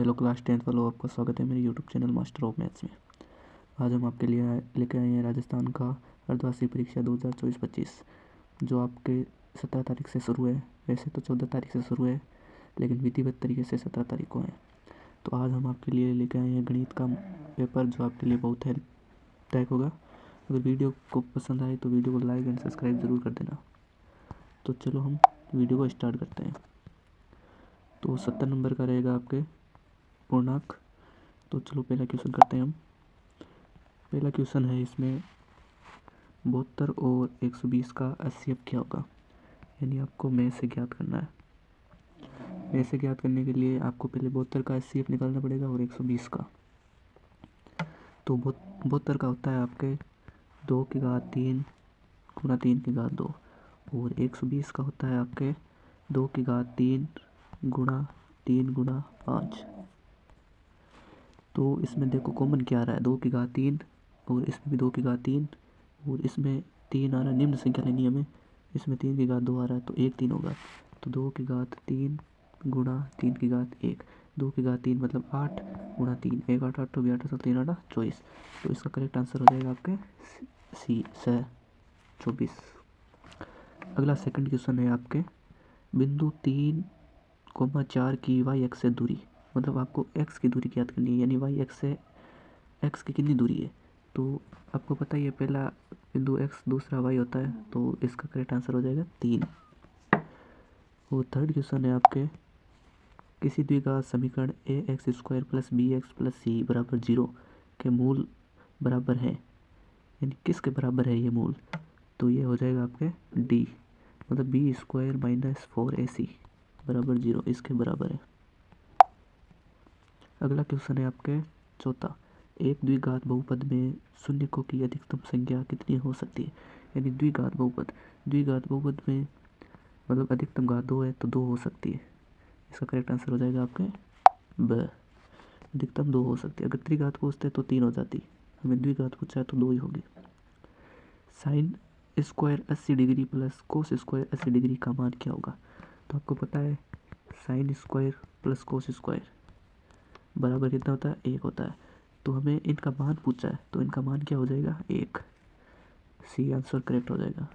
Hello class 10th वालों, आपका स्वागत है मेरे YouTube channel master of maths में। आज हम आपके लिए लेकर आए हैं राजस्थान का अर्धवार्षिक परीक्षा 2024-25 जो आपके 17 तारीख से शुरू है। वैसे तो 14 तारीख से शुरू है, लेकिन विधिवत तरीके से 17 तारीख को है। तो आज हम आपके लिए लेकर आए हैं गणित का पेपर जो आपके लिए बहुत हेल्पदायक होगा। अगर वीडियो को पसंद आए तो वीडियो को लाइक एंड सब्सक्राइब ज़रूर कर देना। तो चलो हम वीडियो को स्टार्ट करते हैं। तो 70 नंबर का रहेगा आपके पूर्णांक। तो चलो पहला क्वेश्चन करते हैं हम। पहला क्वेश्चन है, इसमें 72 और 120 का HCF क्या होगा, यानी आपको में से ज्ञात करना है। में से ज्ञात करने के लिए आपको पहले 72 का HCF निकालना पड़ेगा और 120 का। तो 72 का होता है आपके 2 की घात 3 गुणा 3 की घात 2 और 120 का होता है आपके 2 की घात 3 गुणा 3 गुणा 5। तो इसमें देखो कॉमन क्या आ रहा है, 2 की घात 3 और इसमें भी 2 की घात 3 और इसमें 3 आ रहा है। निम्न संख्या लेनी है हमें, इसमें 3 की घात 2 आ रहा है तो 1 3 होगा। तो 2 की घात 3 गुणा 3 की घात 1, 2 की घात 3 मतलब 8 गुणा 3, 1 8 8 भी 8 3 8 24। तो इसका करेक्ट आंसर हो जाएगा आपके सी 24। अगला सेकंड क्वेश्चन है आपके, बिंदु 3,4 की वाई एक्स से दूरी, मतलब आपको x की दूरी ज्ञात करनी है, यानी वाई एक्स से x की कितनी दूरी है। तो आपको पता ही है पहला बिंदु x दूसरा y होता है, तो इसका करेक्ट आंसर हो जाएगा 3। और थर्ड क्वेश्चन है आपके, किसी द्विघात समीकरण ax² + bx + c बराबर 0 के मूल बराबर है, यानी किसके बराबर है ये मूल। तो ये हो जाएगा आपके d, मतलब b² - 4ac बराबर 0 इसके बराबर है। अगला क्वेश्चन है आपके चौथा, एक द्विघात बहुपद में शून्यकों की अधिकतम संख्या कितनी हो सकती है, यानी द्विघात बहुपद में मतलब अधिकतम घात 2 है तो 2 हो सकती है। इसका करेक्ट आंसर हो जाएगा आपके ब, अधिकतम 2 हो सकती है। अगर त्रिघात पूछते तो 3 हो जाती, हमें द्विघात पूछा है तो 2 ही होगी। Sine square 80 degree plus cos square 80 degree का मान क्या होगा। तो आपको पता है sine square plus cos square बराबर कितना होता है, 1 होता है। तो हमें इनका मान पूछा है तो इनका मान क्या हो जाएगा, 1। सी आंसर करेक्ट हो जाएगा।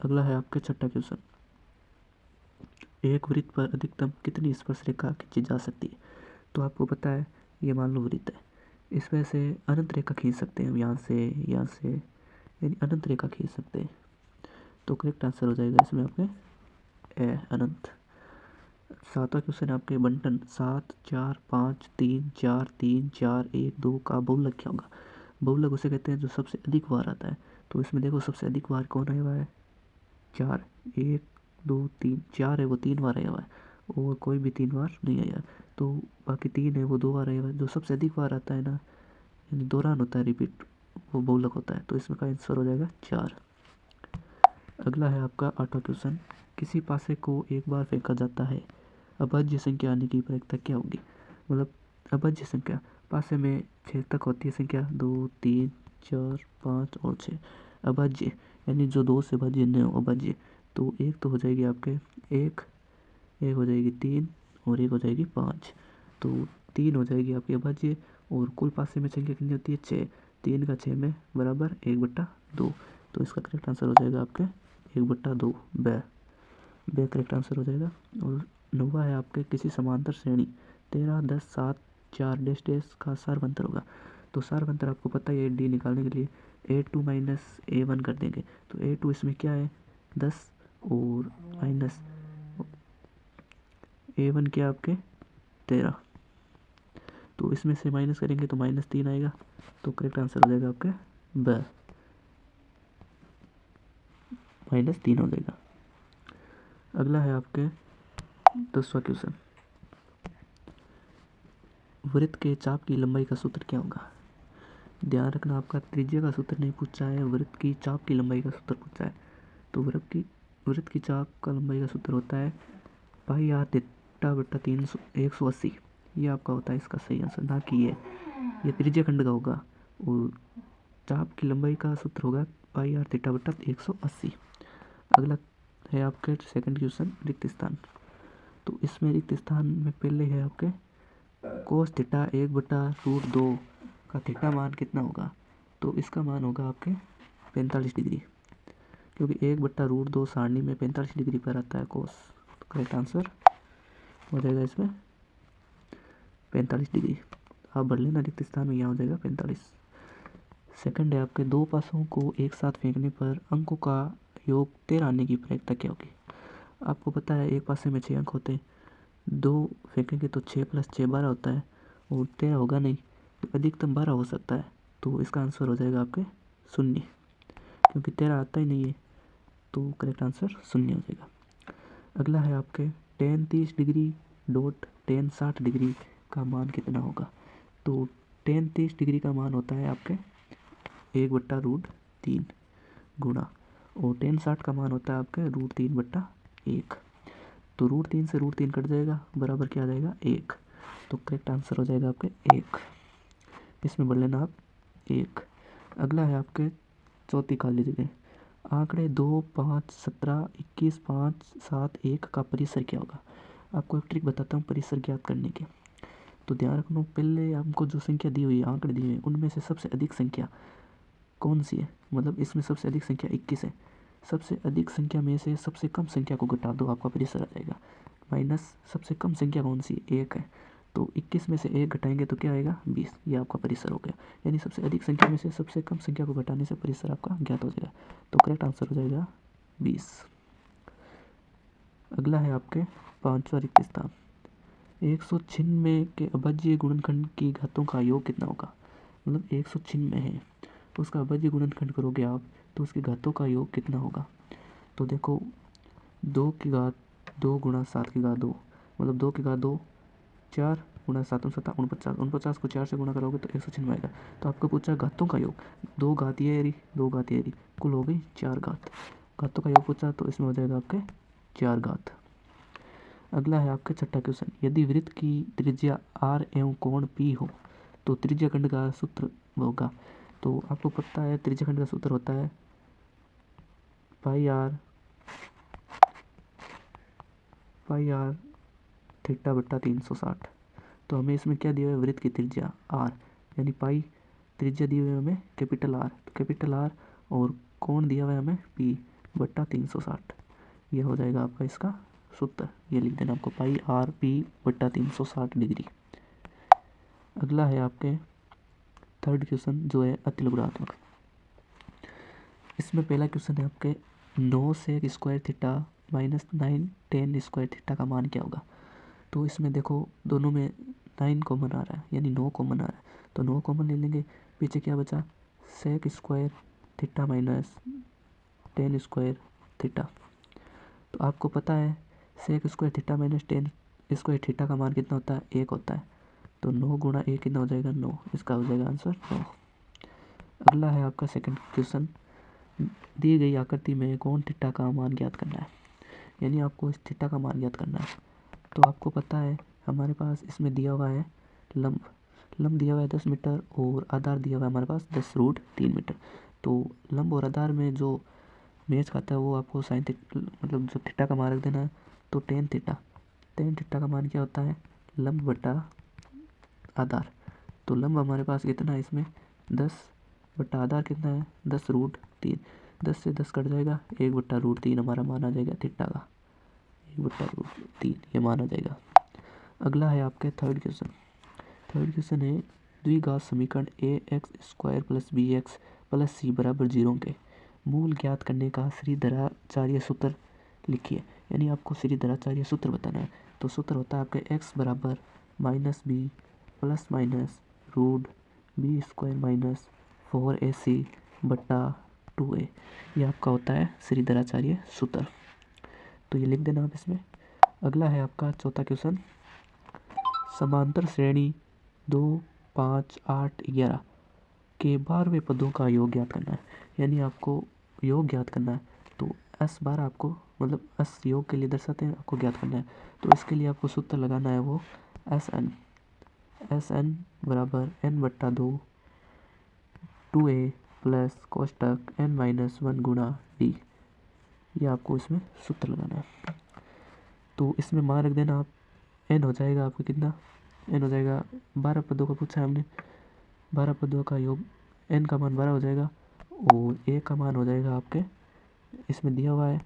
अगला है आपका छठा क्वेश्चन, एक वृत्त पर अधिकतम कितनी स्पर्श रेखा खींची जा सकती है। तो आपको पता है ये मान लो वृत्त है, इस वजह से अनंत रेखा खींच सकते हैं हम, यहाँ से यानी अनंत रेखा खींच सकते हैं। तो करेक्ट आंसर हो जाएगा इसमें आपके अनंत। सातवां क्वेश्चन आपके बंटन 7 4 5 3 4 3 4 1 2 का बहुलक क्या होगा। बहुलक उसे कहते हैं जो सबसे अधिक बार आता है। तो इसमें देखो सबसे अधिक बार कौन आया हुआ है, 4, 1 2 3 4 है वो 3 बार आया हुआ है और कोई भी 3 बार नहीं आया। तो बाकी 3 है वो 2 बार आया हुआ है। जो सबसे अधिक बार आता है ना, यानी दौरान होता है, रिपीट, वो बहुलक होता है। तो इसमें का आंसर हो जाएगा 4। अगला है आपका 8वां क्वेश्चन, किसी पासे को एक बार फेंका जाता है, अभाज्य संख्या आने की प्रायिकता क्या होगी। मतलब अभाज्य संख्या पासे में 6 तक होती है संख्या, 2 3 4 5 और 6। अभाज्य यानी जो 2 से भाज्य न हो, अभाज्य। तो एक तो हो जाएगी आपके एक हो जाएगी 3 और एक हो जाएगी 5। तो 3 हो जाएगी आपकी अभाज्य और कुल पासे में संख्या कितनी होती है, 6। 3 का 6 में बराबर 1/2। तो इसका करेक्ट आंसर हो जाएगा आपके 1/2 ब करेक्ट आंसर हो जाएगा। और 9वां है आपके, किसी समांतर श्रेणी 13 10 7 4 डैश डैश का सारवंतर होगा। तो सारवंतर आपको पता है डी निकालने के लिए a2 - a1 कर देंगे। तो a2 इसमें क्या है 10 और माइनस a1 क्या आपके 13। तो इसमें से माइनस करेंगे तो -3 आएगा। तो करेक्ट आंसर हो जाएगा आपके ब, -3 हो जाएगा। अगला है आपके 10वां क्वेश्चन, वृत्त के चाप की लंबाई का सूत्र क्या होगा। ध्यान रखना आपका त्रिज्या का सूत्र नहीं पूछा है, वृत्त की चाप की लंबाई का सूत्र पूछा है। तो वृत्त की चाप का लंबाई का सूत्र होता है πr θ/3 180। ये आपका होता है इसका सही आंसर, ना कि ये त्रिज्या खंड का होगा और चाप की लंबाई का सूत्र होगा πr θ/180। अगला है आपके सेकंड क्वेश्चन, रिक्त स्थान। तो इसमें रिक्त स्थान में पहले है आपके कोस थीटा 1/√2 का थीटा मान कितना होगा? तो इसका मान होगा आपके 45 डिग्री, क्योंकि 1/√2 सारणी में 45 डिग्री पर आता है कोस। तो करेक्ट आंसर हो जाएगा इसमें 45 डिग्री। आप बढ़ लेना रिक्त स्थान में, यहाँ हो जाएगा 45। सेकंड है आपके, दो पासों को एक साथ फेंकने पर अंकों का योग 13 आने की प्रायिकता क्या होगी? आपको पता है एक पासे में 6 अंक होते हैं, दो फेंकेंगे तो 6 + 6 12 होता है, और 13 होगा नहीं, तो अधिकतम 12 हो सकता है। तो इसका आंसर हो जाएगा आपके 0, क्योंकि 13 आता ही नहीं है, तो करेक्ट आंसर 0 हो जाएगा। अगला है आपके tan 30 degree dot tan 60 degree का मान कितना होगा? तो tan 30 डिग्री का मान होता है आपके 1/√3 गुणा, और tan 60 का मान होता है आपके √3/1। तो √3 से √3 कट जाएगा, बराबर क्या आ जाएगा 1। तो करेक्ट आंसर हो जाएगा आपके 1। इसमें बढ़ लेना आप 1। अगला है आपके चौथी खाली जगह, आंकड़े 2, 5, 17, 21, 5, 7, 1 का परिसर क्या होगा? आपको एक ट्रिक बताता हूँ परिसर ज्ञात करने के। तो ध्यान रखना, पहले हमको जो संख्या दी हुई है, आंकड़े दिए हुए हैं, उनमें से सबसे अधिक संख्या कौन सी है? मतलब इसमें सबसे अधिक संख्या 21 है। सबसे अधिक संख्या में से सबसे कम संख्या को घटा दो, आपका परिसर आ जाएगा। माइनस सबसे कम संख्या कौन सी? 1 है, तो 21 में से 1 घटाएंगे तो क्या आएगा 20। ये आपका परिसर हो गया, यानी सबसे अधिक संख्या में से सबसे कम संख्या को घटाने से परिसर आपका ज्ञात हो जाएगा। तो करेक्ट आंसर हो जाएगा 20। अगला है आपके पांचवा रिक्त स्थान, 196 के अभाज्य गुणनखंड की घातों का योग कितना होगा? मतलब 196 है, तो उसका अभाज्य गुणनखंड करोगे आप, तो उसकी घातों का योग कितना होगा? तो देखो 2 की घात 2 गुणा 7 की घात 2, मतलब 2 की घात 2, 4 गुणा 7 7 49, 49 को 4 से गुणा करोगे तो 196 आएगा। तो आपको पूछा घातों का योग, 2 घात ये रही, 2 घात ये रही, कुल हो गई 4 घात। घातों का योग पूछा तो इसमें हो जाएगा आपके 4 घात। अगला है आपका छठा क्वेश्चन, यदि वृत्त की त्रिज्या r एवं कोण p हो तो त्रिज्याखंड का सूत्र होगा। तो आपको पता है त्रिज्याखंड का सूत्र होता है पाई r थीटा बट्टा 360। तो हमें इसमें क्या दिया हुआ है? वृत्त की त्रिज्या r, यानी पाई, त्रिज्या दी हुई है हमें कैपिटल R, कैपिटल R, और कोण दिया हुआ है हमें p बट्टा 360। यह हो जाएगा आपका इसका सूत्र, ये लिख देना आपको पाई r p बट्टा 360 डिग्री। अगला है आपके थर्ड क्वेश्चन, जो है अतिलघुरात्मक। इसमें पहला क्वेश्चन है आपके 9 sec square theta -9 tan square theta का मान क्या होगा? तो इसमें देखो दोनों में 9 कॉमन आ रहा है, यानी 9 कॉमन आ रहा है, तो 9 कॉमन ले लेंगे, पीछे क्या बचा sec square theta minus tan square theta. तो आपको पता है sec square theta minus tan square theta का मान कितना होता है? 1 होता है। तो 9 गुणा 1 कितना हो जाएगा? 9। इसका हो जाएगा आंसर 9। अगला है आपका सेकंड क्वेश्चन, दी गई आकृति में कोण थीटा का मान ज्ञात करना है, यानी आपको इस थीटा का मान ज्ञात करना है। तो आपको पता है हमारे पास इसमें दिया हुआ है लंब दिया हुआ है 10 मीटर, और आधार दिया हुआ है हमारे पास 10√3 मीटर। तो लंब और आधार में जो मैच खाता है वो आपको साइन थीटा, मतलब जो थीटा का मान रख देना है। तो tan थीटा का मान क्या होता है? लंब बटा आधार। तो लंब हमारे पास कितना है इसमें 10 बटा आधार कितना है 10√3। 10 से 10 कट जाएगा, 1/√3 हमारा मान आ जाएगा थीटा का, 1/√3 ये मान आ जाएगा। अगला है आपके थर्ड क्वेश्चन है द्विघात समीकरण ax² + bx + c = 0 के मूल ज्ञात करने का श्रीधराचार्य सूत्र लिखिए, यानी आपको श्रीधराचार्य सूत्र बताना है। तो सूत्र होता है आपके x बराबर -b + √b² - 4ac बट्टा 2a। ये आपका होता है श्रीधराचार्य सूत्र, तो ये लिख देना आप इसमें। अगला है आपका चौथा क्वेश्चन, समांतर श्रेणी 2, 5, 8, 11 के 12वें पदों का योग ज्ञात करना है, यानी आपको योग ज्ञात करना है। तो S12 आपको, मतलब S योग के लिए दर्शाते हैं, आपको ज्ञात करना है। तो इसके लिए आपको सूत्र लगाना है वो SN बराबर n/2 2a प्लस कोष्टक n-1 गुणा d। ये आपको इसमें सूत्र लगाना है। तो इसमें मान रख देना आप, n हो जाएगा आपका कितना n हो जाएगा 12 पदों का पूछा है हमने, 12 पदों का योग n का मान 12 हो जाएगा और a का मान हो जाएगा आपके इसमें दिया हुआ है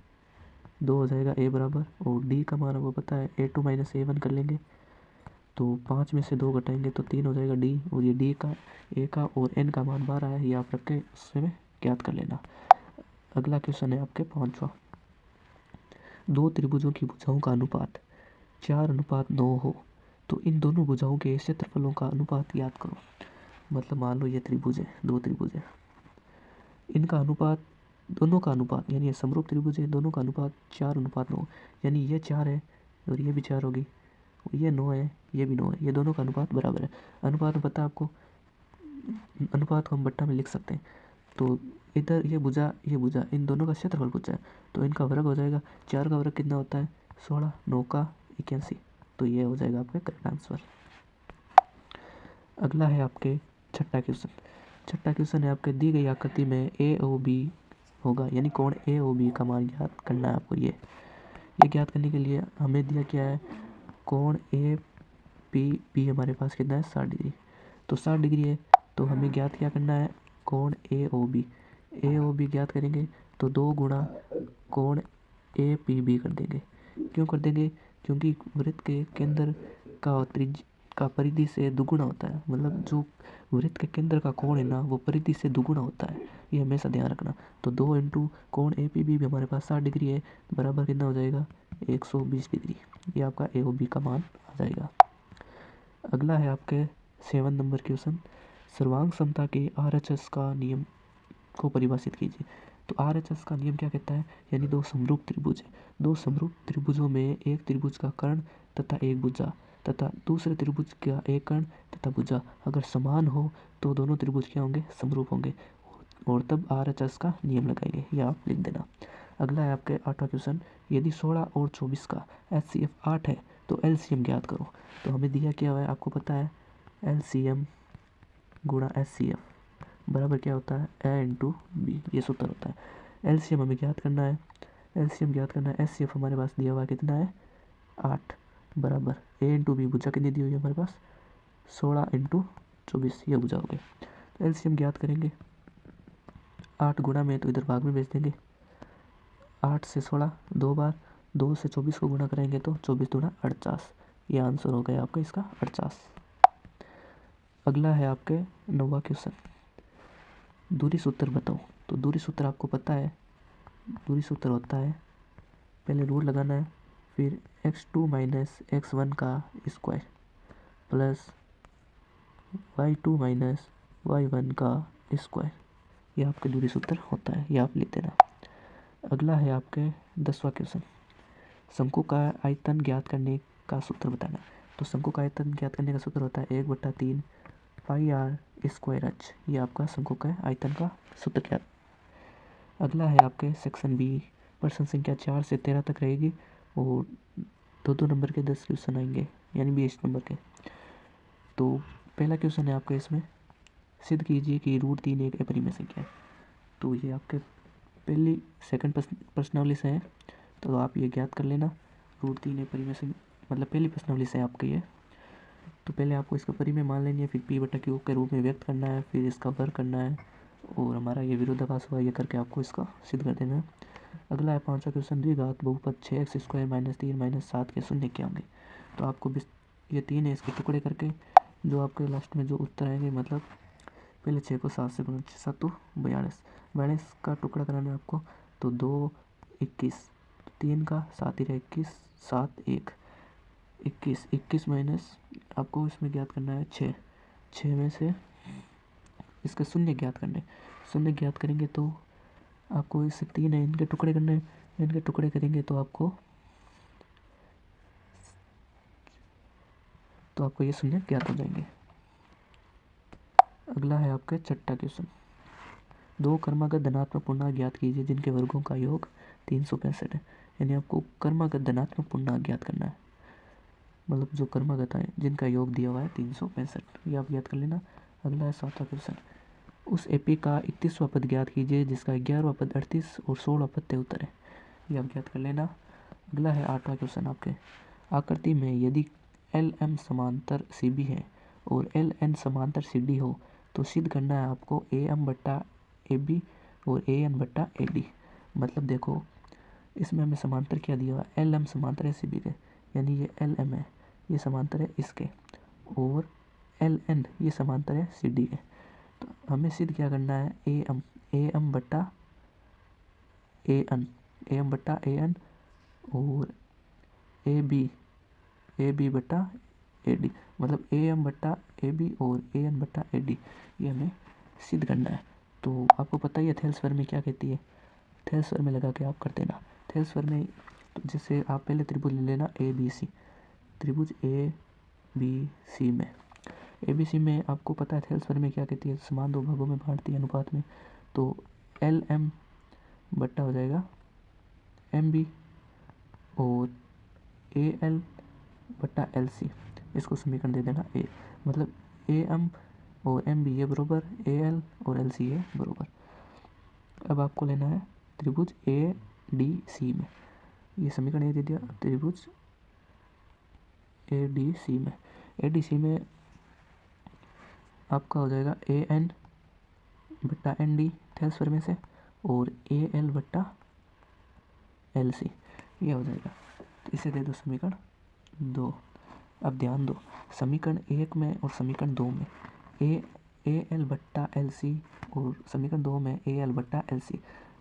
2 हो जाएगा a बराबर, और d का मान आपको पता है a2 माइनस a1 कर लेंगे तो 5 में से 2 घटाएंगे तो 3 हो जाएगा d, और ये d का a का और n का मान 12 है, ये आप रख के उसमें ज्ञात कर लेना। अगला क्वेश्चन है आपके 5वां। दो त्रिभुजों की भुजाओं का अनुपात 4:9 हो तो इन दोनों भुजाओं के क्षेत्रफलों का अनुपात याद करो। मतलब मान लो ये त्रिभुज है, दो त्रिभुज है, इनका अनुपात, दोनों का अनुपात यानी ये समरूप त्रिभुज है, दोनों का अनुपात 4:9, यानी ये 4 है और ये भी 4 होगी, ये 9 है, ये भी 9 है, ये दोनों का अनुपात बराबर है। अनुपात में पता है आपको, अनुपात को हम बट्टा में लिख सकते हैं। तो इधर ये भुजा इन दोनों का क्षेत्रफल पूछा है तो इनका वर्ग हो जाएगा, 4 का वर्ग कितना होता है 16, 9 का 81, तो ये हो जाएगा आपका करेक्ट आंसर। अगला है आपके छठा क्वेश्चन है आपके दी गई आकृति में ए ओ बी होगा, यानी कोण ए ओ बी का मान ज्ञात करना है आपको। ये ज्ञात करने के लिए हमें दिया क्या है, कोण ए पी हमारे पास कितना है 60 डिग्री, तो 60 डिग्री है तो हमें ज्ञात क्या करना है कोण ए ओ बी ज्ञात करेंगे तो 2 गुणा कोण ए पी बी कर देंगे। क्यों कर देंगे, क्योंकि वृत्त के केंद्र का त्रिज्या का परिधि से दुगुना होता है, मतलब जो वृत्त के केंद्र का कोण है ना वो परिधि से दुगुना होता है, ये हमेशा ध्यान रखना। तो 2 इंटू कोण ए पी बी भी हमारे पास 60 डिग्री है, बराबर कितना हो जाएगा 120 डिग्री, ये आपका ए ओ बी का मान आ जाएगा। अगला है आपके 7 नंबर क्वेश्चन, सर्वांग समता के RHS का नियम को परिभाषित कीजिए। तो RHS का नियम क्या कहता है, यानी दो समरूप त्रिभुज है, दो समरूप त्रिभुजों में एक त्रिभुज का कर्ण तथा एक भुजा तथा दूसरे त्रिभुज का एक कर्ण तथा भुजा अगर समान हो तो दोनों त्रिभुज क्या होंगे, समरूप होंगे, और तब RHS का नियम लगाएंगे, यह आप लिख देना। अगला है आपके 8वां क्वेश्चन, यदि 16 और 24 का HCF 8 है तो LCM ज्ञात करो। तो हमें दिया क्या हुआ है आपको पता है, LCM गुणा HCF बराबर क्या होता है A इंटू बी, ये सूत्र होता है। LCM हमें ज्ञात करना है, HCF हमारे पास दिया हुआ है कितना है 8, बराबर A इंटू बी, भुजा कितनी दी हुई है हमारे पास 16 इंटू 24, ये भुजा हो गया। तो LCM ज्ञात करेंगे, 8 गुणा में तो इधर भाग में भेज देंगे, 8 से 16 2 बार, 2 से 24 को गुणा करेंगे तो 24 दूना 48, ये आंसर हो गया आपका इसका 48। अगला है आपके 9वां क्वेश्चन, दूरी सूत्र बताओ। तो दूरी सूत्र आपको पता है, दूरी सूत्र होता है पहले रूल लगाना है, फिर x2 माइनस x1 का square plus y2 minus y1 का स्क्वायर, ये आपके दूरी सूत्र होता है, ये आप लिख देना। अगला है आपके 10वां क्वेश्चन, शंकु का आयतन ज्ञात करने का सूत्र बताना। तो शंकु का आयतन ज्ञात करने का सूत्र होता है 1/3 पाई आर स्क्वायर एच, ये आपका शंकु का आयतन का सूत्र क्या। अगला है आपके सेक्शन बी, प्रश्न संख्या 4 से 13 तक रहेगी और 2 नंबर के 10 क्वेश्चन आएंगे, यानी 20 नंबर के। तो पहला क्वेश्चन है आपका इसमें, सिद्ध कीजिए कि √3 एक अपरिमेय संख्या है। तो ये आपके पहली सेकंड प्रश्नावली से है, तो आप ये ज्ञात कर लेना, √3 एक परिमेय संख्या मतलब पहली प्रश्नावली से आपके ये। तो पहले आपको इसका परिमेय मान लेनी है, फिर P/Q के रूप में व्यक्त करना है, फिर इसका वर्ग करना है और हमारा ये विरोधाभास हुआ, ये करके आपको इसका सिद्ध कर देना है। अगला है 5वां क्वेश्चन, द्विघात बहुपद 6x² - 3 - 7 के शून्य क्या होंगे। तो आपको ये 3 है, इसके टुकड़े करके जो आपके लास्ट में जो उत्तर आएंगे, मतलब पहले 6 को 7 से गुणा, 7 42 का टुकड़ा कराना है आपको। तो 2 21, 3 का 7 ही 21, 7 1 21 माइनस आपको इसमें ज्ञात करना है 6 में से इसका शून्य ज्ञात करने, शून्य ज्ञात करेंगे तो आपको इससे 3 है, इनके टुकड़े करने, इनके टुकड़े करेंगे तो आपको ये शून्य ज्ञात हो जाएंगे। अगला है आपका 6वां क्वेश्चन, 2 क्रमागत धनात्मक पूर्णांक ज्ञात कीजिए जिनके वर्गों का योग 365 है। यानी आपको क्रमागत धनात्मक पूर्णांक ज्ञात करना है, मतलब जो क्रमागत है जिनका योग दिया हुआ है 365, ये आप याद कर लेना। अगला है 7वां क्वेश्चन, उस एपी का 31वां पद ज्ञात कीजिए जिसका 11वां पद 38 और 16वां पद 73 है, ये आप ज्ञात कर लेना। अगला है 8वां क्वेश्चन आपके, आकृति में यदि एल एम समांतर सी बी है और एल एन समांतर सी डी हो तो सिद्ध करना है आपको ए एम बट्टा ए बी और ए एन बट्टा ए डी। मतलब देखो इसमें हमें समांतर क्या दिया हुआ, एल एम समांतर है सी बी के, यानी ये एल एम है, ये समांतर है इसके, और एल एन ये समांतर है सी डी के। तो हमें सिद्ध क्या करना है, ए एम बट्टा ए एम बट्टा ए एन और ए बी बट्टा ए डी। मतलब ए एम बट्टा ए बी और ए एन बट्टा ए डी ये हमें सिद्ध करना है। तो आपको पता ही है थेल्स फॉर्म में क्या कहती है, थेल्स फॉर्म में लगा के आप कर देना। थेल्स फॉर्म में तो जैसे आप पहले त्रिभुज ले लेना ए बी सी, त्रिभुज ए बी सी में आपको पता है थेल्स फॉर्म में क्या कहती है, समान दो भागों में बांटती है अनुपात में। तो एल एम बट्टा हो जाएगा एम बी और ए एल बट्टा एल सी, इसको समीकरण दे देना ए। मतलब ए एम और एम बी ये बरोबर ए एल और एल सी ये बरोबर। अब आपको लेना है त्रिभुज ए डी सी में, ये समीकरण ये दे दिया। त्रिभुज ए डी सी में आपका हो जाएगा ए एन बट्टा एन डी थेल्स फॉर्म में से और ए एल बट्टा एल सी ये हो जाएगा। तो इसे दे दो समीकरण 2। अब ध्यान दो समीकरण 1 में और समीकरण 2 में ए एल बट्टा एल सी और समीकरण 2 में ए एल बट्टा एल सी।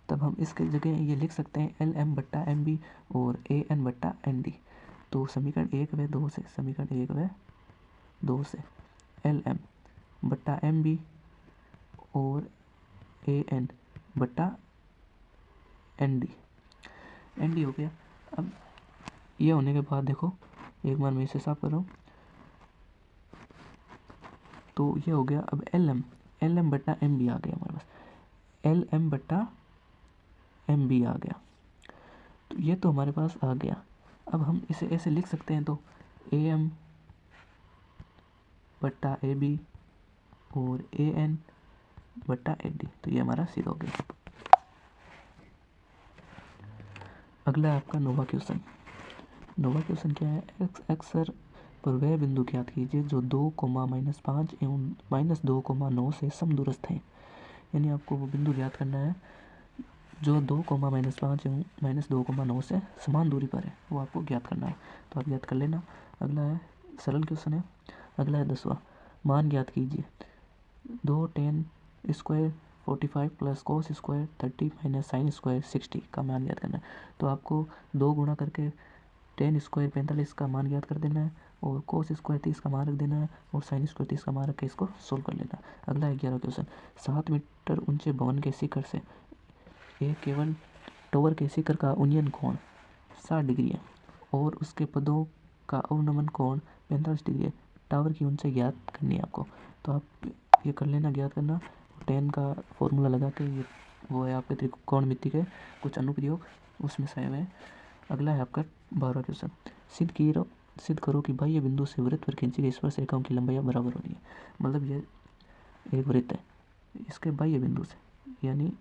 तब हम इसके जगह ये लिख सकते हैं एल एम बट्टा एम बी और ए एन बट्टा एन डी। तो समीकरण 1 व 2 से एल एम बट्टा एम बी और ए एन बट्टा एन डी हो गया। अब ये होने के बाद देखो एक बार मैं इसे साफ कर रहा हूँ, तो ये हो गया। अब एल एम बट्टा एम बी आ गया हमारे पास, एल एम बट्टा एम बी आ गया। तो ये तो हमारे पास आ गया। अब हम इसे ऐसे लिख सकते हैं, तो ए एम बट्टा ए बी और ए एन बट्टा ए डी, तो ये हमारा सिद्ध हो गया। अगला है आपका नोवा क्वेश्चन। नोवा क्वेश्चन क्या है, अक्सर पर वह बिंदु ज्ञात कीजिए जो 2,-5 एवं -2,9 से समदूरस्थ हैं। यानी आपको वो बिंदु ज्ञात करना है जो 2,-5 एवं -2,9 से समान दूरी पर है, वो आपको ज्ञात करना है। तो आप ज्ञात कर लेना। अगला है सरल क्वेश्चन है। अगला है 10वां, मान ज्ञात कीजिए 2 tan square 45 plus cos square 30 minus sine square 60 का मान ज्ञात करना है। तो आपको 2 गुणा करके tan स्क्वायर 45 का मान ज्ञात कर देना है और cos स्क्वायर 30 का मान रख देना है और साइन स्क्वायर 30 का मान रख के इसको सोल्व कर लेना। अगला है 11वां क्वेश्चन, 7 मीटर ऊंचे भवन के शिखर से एक केवल टावर के शिखर का उन्नयन कोण 60 डिग्री है और उसके पदों का अवनमन कोण 45 डिग्री है। टावर की ऊंचाई ज्ञात करनी है आपको। तो आप ये कर लेना, ज्ञात करना। tan का फॉर्मूला लगा के, ये वो है आपके त्रिकोणमिति के कुछ अनुप्रयोग उसमें से है। अगला है आपका 12वां क्वेश्चन, सिद्ध करो कि बाह्य बिंदु से वृत्त पर खींची गई स्पर्श रेखाओं की लंबाई बराबर होनी है। मतलब ये एक वृत्त है, इसके बाह्य बिंदु से, यानी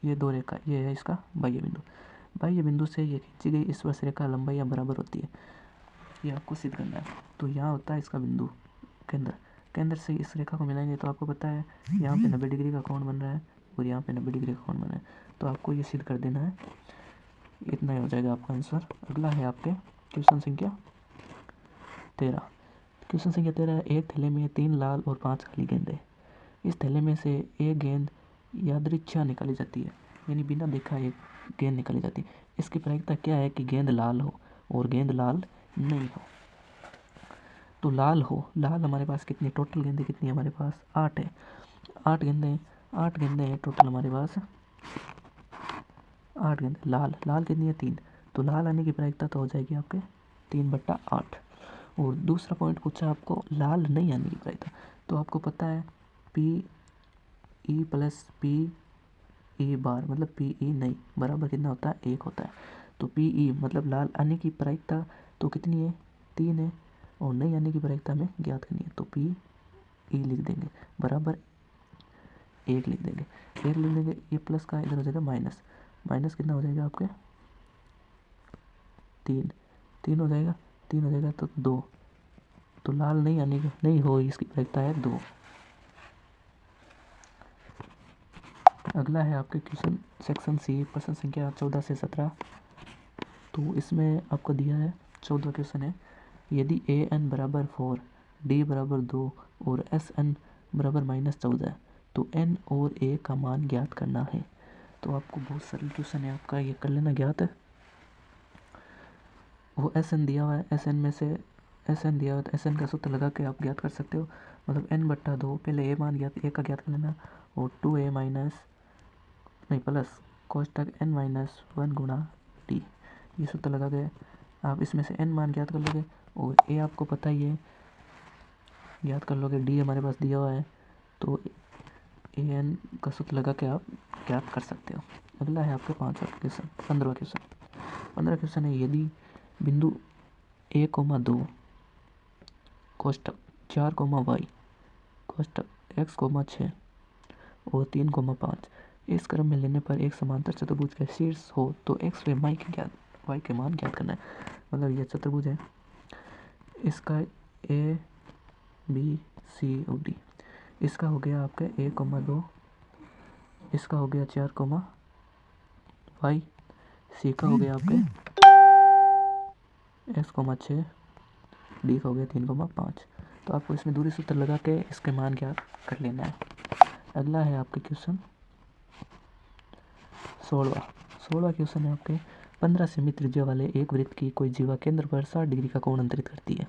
ये 2 रेखा, ये है इसका बाह्य बिंदु से ये खींची गई स्पर्श रेखा लंबाई बराबर होती है, ये आपको सिद्ध करना है। तो यहाँ होता है इसका बिंदु केंद्र से इस रेखा को मिलाएंगे तो आपको पता है यहाँ पे 90 डिग्री का कोण बन रहा है और यहाँ पे 90 डिग्री का कोण बन रहा है। तो आपको ये सिद्ध कर देना है, इतना ही हो जाएगा आपका आंसर। अगला है आपके क्वेश्चन संख्या 13। क्वेश्चन संख्या 13 है, एक थैले में 3 लाल और 5 काली गेंदें। इस थैले में से एक गेंद यादृच्छा निकाली जाती है, यानी बिना देखा एक गेंद निकाली जाती है। इसकी प्रायिकता क्या है कि गेंद लाल हो और गेंद लाल नहीं हो। तो लाल हमारे पास कितनी, टोटल गेंदें कितनी है हमारे पास 8 है। 8 गेंदें हैं टोटल हमारे पास, 8 गेंदें। लाल कितनी है 3, तो लाल आने की प्रायिकता तो हो जाएगी आपके 3/8। और दूसरा पॉइंट पूछा आपको लाल नहीं आने की प्रायिकता, तो आपको पता है PE प्लस PE बार मतलब PE नहीं बराबर कितना होता है 1 होता है। तो PE मतलब लाल आने की प्रायिकता तो कितनी है 3 है और नहीं आने की प्रायिकता हमें ज्ञात करनी है। तो PE लिख देंगे बराबर 1 लिख देंगे। ये प्लस का इधर हो जाएगा माइनस कितना हो जाएगा आपके 3 हो जाएगा तो 2 तो लाल नहीं हो, इसकी प्रायिकता है 2। अगला है आपके क्वेश्चन सेक्शन सी, प्रश्न संख्या 14 से 17। तो इसमें आपको दिया है 14 क्वेश्चन है, यदि ए एन बराबर 4, डी बराबर 2 और एस एन बराबर -14 तो एन और ए का मान ज्ञात करना है। तो आपको बहुत सरल क्वेश्चन है, आपका ये कर लेना ज्ञात है। वो एस एन दिया हुआ है, एस एन में से एस एन दिया हुआ है, तो एस एन का सूत्र लगा के आप ज्ञात कर सकते हो। मतलब n/2, पहले ए मान ज्ञात, ए का ज्ञात कर लेना, और 2a प्लस कोष्टक n-1 गुणा डी, ये सूत्र लगा के आप इसमें से n मान ज्ञात कर लोगे, और a आपको पता ही है, ज्ञात कर लोगे। डी हमारे पास दिया हुआ है, तो ए एन का सूत्र लगा के आप ज्ञात कर सकते हो। अगला है आपके 15वां क्वेश्चन है, यदि बिंदु a,2 कोष्टक 4, कोष्टक x, 6 और 3, 5 इस क्रम में लेने पर एक समांतर चतुर्भुज का शीर्ष हो तो x व y के मान ज्ञात करना है। मतलब ये चतुर्भुज है, इसका a b c और d, इसका हो गया आपका a,2, इसका हो गया 4, c का हो गया आपके x, 6, डी का हो गया 3, 5। तो आपको इसमें दूरी सूत्र लगा के इसके मान ज्ञात कर लेना है। अगला है आपके क्वेश्चन 16वां क्वेश्चन है आपके, 15 सेमी त्रिज्या वाले एक वृत्त की कोई जीवा केंद्र पर 60 डिग्री का कोण अंतरित करती है,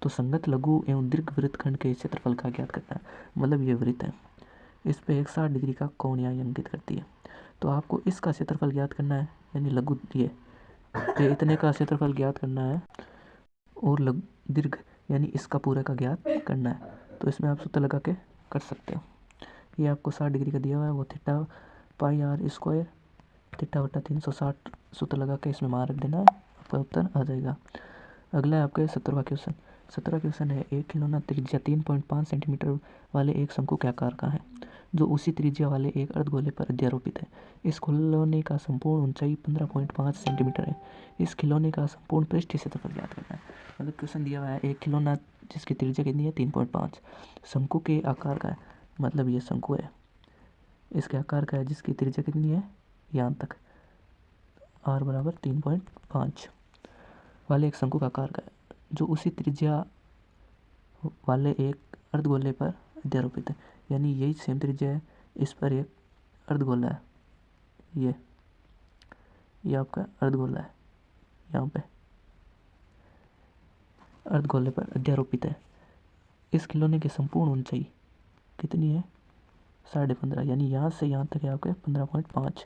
तो संगत लघु एवं दीर्घ वृत्तखंड के क्षेत्रफल का ज्ञात करना है। मतलब ये वृत्त है, इस पे एक 60 डिग्री का कोण यहाँ अंकित करती है, तो आपको इसका क्षेत्रफल ज्ञात करना है, यानी लघु ये इतने का क्षेत्रफल ज्ञात करना है, और दीर्घ यानी इसका पूरे का ज्ञात करना है। तो इसमें आप सूत्र लगा के कर सकते हो। ये आपको 60 डिग्री का दिया हुआ है, वो theta pi r square theta बटा 360 सूत्र लगा के इसमें मान रख देना है, आपका उत्तर आ जाएगा। अगला है आपके 17वां क्वेश्चन है, एक खिलौना त्रिज्या 3.5 सेंटीमीटर वाले एक शंकु के आकार का है, जो उसी त्रिज्या वाले एक अर्धगोले पर अध्यारोपित है। इस खिलौने का संपूर्ण ऊंचाई 15.5 सेंटीमीटर है। इस खिलौने का संपूर्ण पृष्ठीय क्षेत्रफल ज्ञात करना है। मतलब क्वेश्चन दिया हुआ है, एक खिलौना जिसकी त्रिज्या कितनी है 3.5, शंकु के आकार का है, मतलब ये शंकु है, इसके आकार का है, जिसकी त्रिज्या कितनी है यहाँ तक r बराबर 3.5 वाले एक शंकु का आकार का है, जो उसी त्रिज्या वाले एक अर्धगोले पर अध्यारोपित है। यानी यही सेम त्रिज्या है, इस पर एक अर्धगोला है, ये आपका अर्धगोला है, यहाँ पे अर्धगोले पर अध्यारोपित है। इस खिलौने की संपूर्ण ऊंचाई कितनी है 15.5, यानी यहाँ से यहाँ तक है आपके 15.5।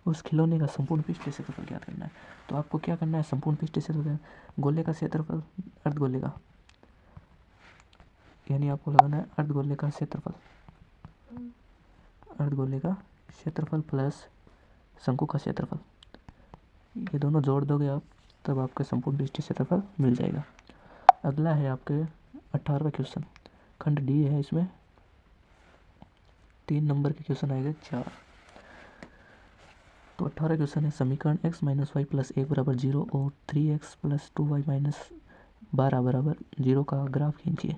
उस खिलौने का संपूर्ण पृष्ठीय क्षेत्रफल ज्ञात करना है। तो आपको क्या करना है, संपूर्ण पृष्ठीय क्षेत्रफल, गोले का क्षेत्रफल अर्धगोले का, यानी आपको लगाना है अर्धगोले का क्षेत्रफल प्लस शंकु का क्षेत्रफल, ये दोनों जोड़ दोगे आप, तब आपका संपूर्ण पृष्ठीय क्षेत्रफल मिल जाएगा। अगला है आपके 18वां क्वेश्चन, खंड डी है, इसमें 3 नंबर के क्वेश्चन आएगा 4। तो 18 क्वेश्चन है, समीकरण x - y + 1 = 0 और 3x + 2y - 12 = 0 का ग्राफ खींचिए।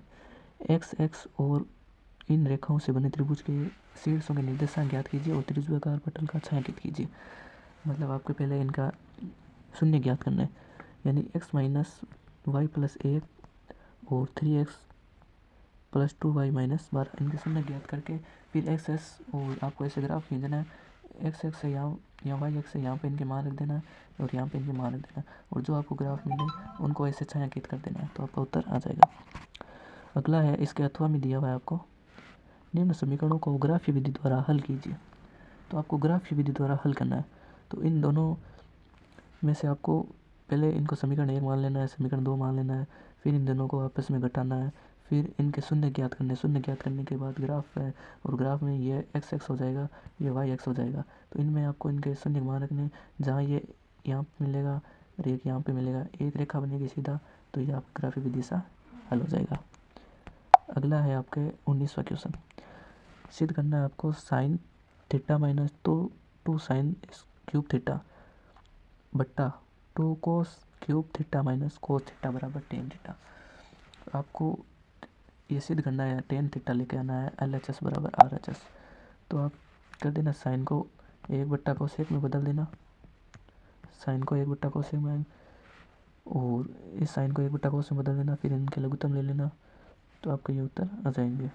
x और इन रेखाओं से बने त्रिभुज के शीर्षों के निर्देशांक ज्ञात कीजिए और त्रिभुजाकार पटल का छायांकित कीजिए। मतलब आपको पहले इनका शून्य ज्ञात करना है, यानी x - y + 1 और 3x + 2y - 12 इनके शून्य ज्ञात करके फिर x और आपको ऐसे ग्राफ खींचना है, x से यहाँ y से यहाँ पे इनके मान रख देना है, और यहाँ पे इनके मान रख देना है, और जो आपको ग्राफ मिले उनको ऐसे छायांकित कर देना है, तो आपका उत्तर आ जाएगा। अगला है, इसके अथवा में दिया हुआ है आपको, निम्न समीकरणों को ग्राफीय विधि द्वारा हल कीजिए। तो आपको ग्राफीय विधि द्वारा हल करना है। तो इन दोनों में से आपको पहले इनको समीकरण 1 मान लेना है, समीकरण 2 मान लेना है, फिर इन दोनों को आपस में घटाना है, फिर इनके शून्य ज्ञात करने, शून्य ज्ञात करने के बाद ग्राफ है, और ग्राफ में ये x हो जाएगा, ये y हो जाएगा। तो इनमें आपको इनके शून्य मान रखने, जहाँ ये यहाँ पे मिलेगा और एक यहाँ पे मिलेगा, एक रेखा बनेगी सीधा, तो ये आपका ग्राफीय विधि से हल हो जाएगा। अगला है आपके 19वां क्वेश्चन, सिद्ध करना है आपको sine theta - 2 sine cube theta बट्टा 2 cos cube theta - cos theta बराबर tan थीटा। आपको ये सिद्ध करना है, टेन थीटा लेके आना है LHS बराबर RHS। तो आप कर देना साइन को 1/cos में बदल देना, साइन को 1/cos में, और इस साइन को 1/cos में बदल देना, फिर इनके लघुत्तम ले लेना, तो आपका ये उत्तर आ जाएंगे।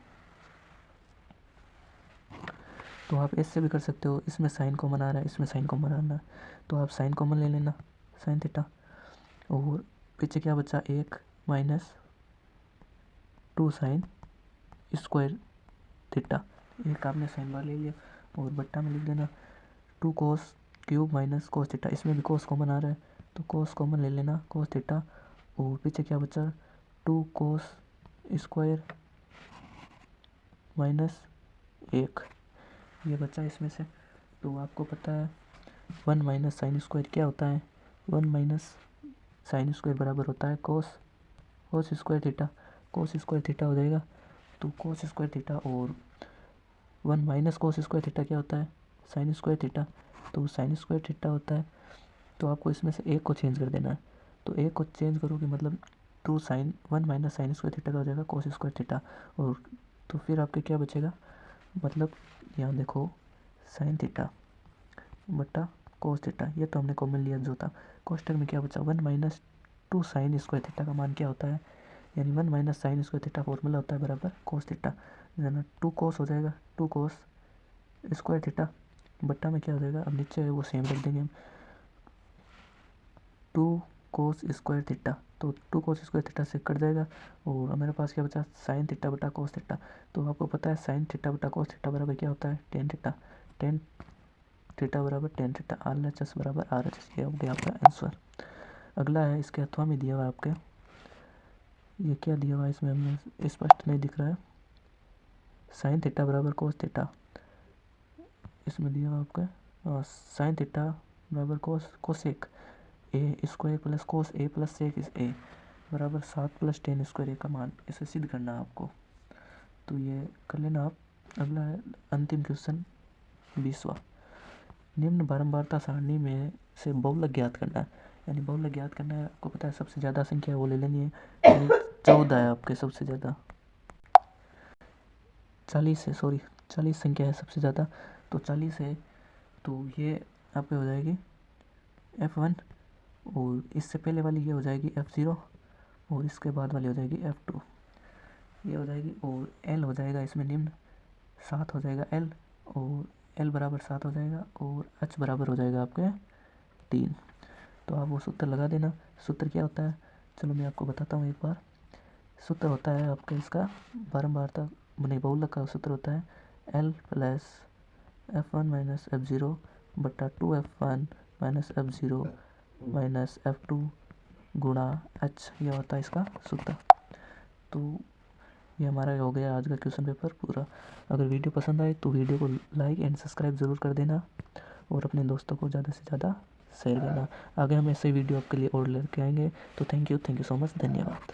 तो आप ऐसे भी कर सकते हो, इसमें साइन कॉमन आ रहा है, इसमें साइन कॉमन आना है, तो आप साइन कॉमन ले लेना, साइन थीटा, और पीछे क्या बचा, 1 माइनस 2 साइन स्क्वायर थीटा, एक आपने साइन बार ले लिया और बट्टा में लिख देना 2 cos cube minus cos theta, इसमें भी कोस कॉमन आ रहा है तो कोस कॉमन ले लेना, कोस थीटा, और पीछे क्या बचा 2 कोस स्क्वायर माइनस 1, ये बचा इसमें से। तो आपको पता है 1 माइनस साइन स्क्वायर क्या होता है, 1 माइनस साइन स्क्वायर बराबर होता है cos square theta, cos square theta हो जाएगा। तो कोस स्क्वायर थीटा और 1 माइनस कोस स्क्वायर थीटा क्या होता है, साइन स्क्वायर थीटा, तो साइन स्क्वायर थीटा होता है। तो आपको इसमें से एक को चेंज कर देना है, तो एक को चेंज करोगे मतलब 2 sine 1 minus sine square theta का हो जाएगा कोस स्क्वायर थीटा, और तो फिर आपके क्या बचेगा, मतलब यहाँ देखो साइन थीटा बटा कोस थीटा, ये तो हमने कॉमन लिया जो था, कोष्टक में क्या बचा 1 माइनस 2 साइन स्क्वायर थीटा का मान क्या होता है, यानी 1 minus sine square theta formula होता है बराबर कोस थीटा, यानी 2 कोस हो जाएगा, 2 कोस स्क्वायर थीटा बट्टा में क्या हो जाएगा, अब नीचे है वो सेम रख देंगे हम, 2 कोस स्क्वायर थीटा, तो 2 कोस स्क्वायर थीटा से कट जाएगा, और मेरे पास क्या बचा साइन थीटा बटा कोस थीटा। तो आपको पता है साइन थीटा बटा कोस थीटा बराबर क्या होता है, टेन थीटा, टेन थीटा बराबर टेन थीटा, RHS बराबर RHS, ये हो गया आपका आंसर। अगला है इसके अथवा में दिया हुआ है आपके, ये क्या दिया हुआ है इसमें हमें स्पष्ट नहीं दिख रहा है, साइन थीटा बराबर कोस थीटा, इसमें दिया हुआ आपका साइन थीटा बराबर cosec A square plus cos A plus sec A बराबर 7 + tan स्क्वायर ए का मान, इसे सिद्ध करना है आपको, तो ये कर लेना आप। अगला है अंतिम क्वेश्चन 20वां, निम्न बारंबारता सारणी में से बहुलक ज्ञात करना है, यानी बहुलक ज्ञात करना है, आपको पता है सबसे ज़्यादा संख्या वो ले लेनी है, 14 है आपके सबसे ज़्यादा, 40 है, सॉरी 40 संख्या है सबसे ज़्यादा, तो 40 है, तो ये आपके हो जाएगी F1, और इससे पहले वाली ये हो जाएगी F0, और इसके बाद वाली हो जाएगी F2, ये हो जाएगी, और L हो जाएगा इसमें निम्न 7 हो जाएगा L, और L बराबर 7 हो जाएगा, और H बराबर हो जाएगा आपके 3। तो आप वो सूत्र लगा देना, सूत्र क्या होता है, चलो मैं आपको बताता हूँ एक बार, सूत्र होता है आपका इसका बारंबारता नहीं बहुलक का सूत्र होता है L plus F1 minus F0 बटा 2F1 minus F0 minus F2 गुणा H, यह होता है इसका सूत्र। तो ये हमारा हो गया आज का क्वेश्चन पेपर पूरा। अगर वीडियो पसंद आए तो वीडियो को लाइक एंड सब्सक्राइब ज़रूर कर देना, और अपने दोस्तों को ज़्यादा से ज़्यादा शेयर करना। आगे हम ऐसे वीडियो आपके लिए और लेके आएंगे। तो थैंक यू सो मच, धन्यवाद।